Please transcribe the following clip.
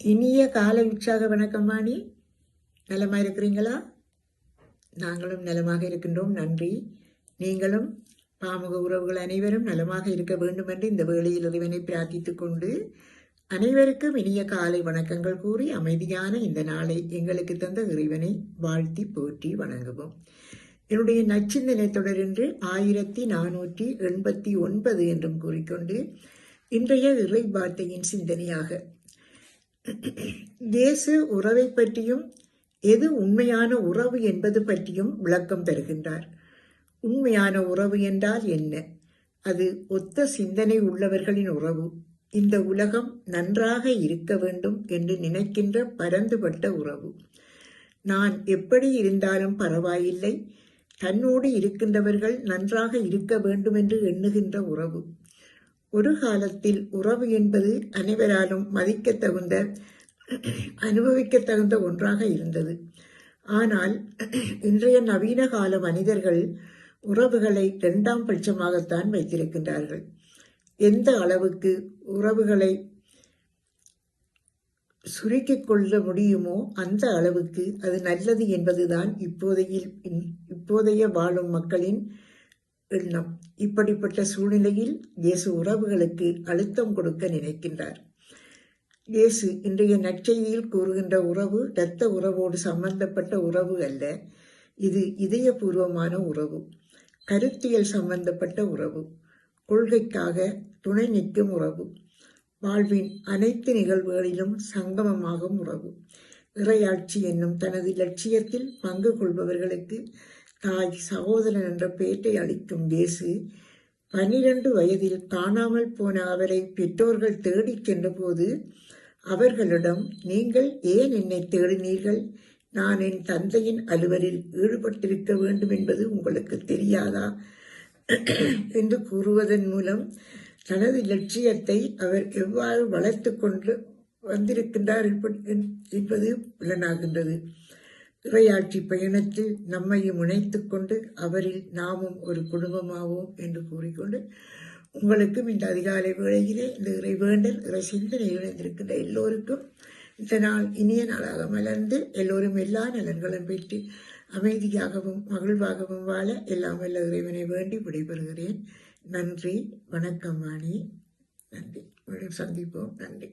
இனிய காலை உற்சாக வணக்கம் வாணி. நலமாக இருக்கிறீங்களா? நாங்களும் நலமாக இருக்கின்றோம், நன்றி. நீங்களும் பாமுக உறவுகள் அனைவரும் நலமாக இருக்க வேண்டும் என்று இந்த வேளையில் இறைவனை பிரார்த்தித்துக் கொண்டு அனைவருக்கும் இனிய காலை வணக்கங்கள் கூறி அமைதியான இந்த நாளை எங்களுக்கு தந்த இறைவனை வாழ்த்தி போற்றி வணங்குவோம். என்னுடைய நச்சிந்தனை தொடரென்று 1489 என்றும் கூறிக்கொண்டு இன்றைய இறை வார்த்தையின் சிந்தனையாக இயேசு உறவை பற்றியும் எது உண்மையான உறவு என்பது பற்றியும் விளக்கம் தருகின்றார். உண்மையான உறவு என்றால் என்ன? அது ஒத்த சிந்தனை உள்ளவர்களின் உறவு. இந்த உலகம் நன்றாக இருக்க வேண்டும் என்று நினைக்கின்ற பரந்துபட்ட உறவு. நான் எப்படி இருந்தாலும் பரவாயில்லை, தன்னோடு இருக்கின்றவர்கள் நன்றாக இருக்க வேண்டும் என்று எண்ணுகின்ற உறவு. ஒரு காலத்தில் உறவு என்பது அனைவராலும் மதிக்கத்தகுந்த அனுபவிக்கத்தகுந்த ஒன்றாக இருந்தது. ஆனால் இன்றைய நவீன கால மனிதர்கள் உறவுகளை 2ஆம் பட்சமாகத்தான் வைத்திருக்கின்றார்கள். எந்த அளவுக்கு உறவுகளை சுருக்கிக் கொள்ள முடியுமோ அந்த அளவுக்கு அது நல்லது என்பதுதான் இப்போதைய வாழும் மக்களின் எண்ணம். இப்படிப்பட்ட சூழ்நிலையில் இயேசு உறவுகளுக்கு அழுத்தம் கொடுக்க நினைக்கின்றார். இயேசு இன்றைய நற்செய்தியில் கூறுகின்ற உறவு இரத்த உறவோடு சம்பந்தப்பட்ட உறவு அல்ல. இது இதயபூர்வமான உறவு, கருத்தியல் சம்பந்தப்பட்ட உறவு, கொள்கைக்காக துணை நிற்கும் உறவு, வாழ்வின் அனைத்து நிகழ்வுகளிலும் சங்கமமாகும் உறவு. இறையாட்சி என்னும் தனது லட்சியத்தில் பங்கு கொள்பவர்களுக்கு தாய் சகோதரன் என்ற பெயரை அளிக்கும் இயேசு 12 வயதில் காணாமல் போன அவரை பெற்றோர்கள் தேடிச் சென்றபோது அவர்களிடம், நீங்கள் ஏன் என்னை தேடினீர்கள்? நான் என் தந்தையின் அலுவலில் ஈடுபட்டிருக்க வேண்டும் என்பது உங்களுக்கு தெரியாதா என்று கூறுவதன் மூலம் தனது லட்சியத்தை அவர் எவ்வாறு வளர்த்து கொண்டு வந்திருக்கின்றார் என்பது புலனாகின்றது. இறையாட்சி பயணத்தில் நம்மையும் இணைத்துக் கொண்டு அவரில் நாமும் ஒரு குடும்பமாவோம் என்று கூறிக்கொண்டு உங்களுக்கும் இந்த அதிகாலை வேளையிலே இந்த இறை வேண்டல் இறை சிந்தனை இணைந்திருக்கின்ற எல்லோருக்கும் இந்த நாள் இனிய நாளாக மலர்ந்து எல்லோரும் எல்லா நலன்களும் பெற்று அமைதியாகவும் மகிழ்வாகவும் வாழ எல்லாம் வல்ல இறைவனை வேண்டி விடைபெறுகிறேன். நன்றி, வணக்கம் வாணி. நன்றி, சந்திப்போம். நன்றி.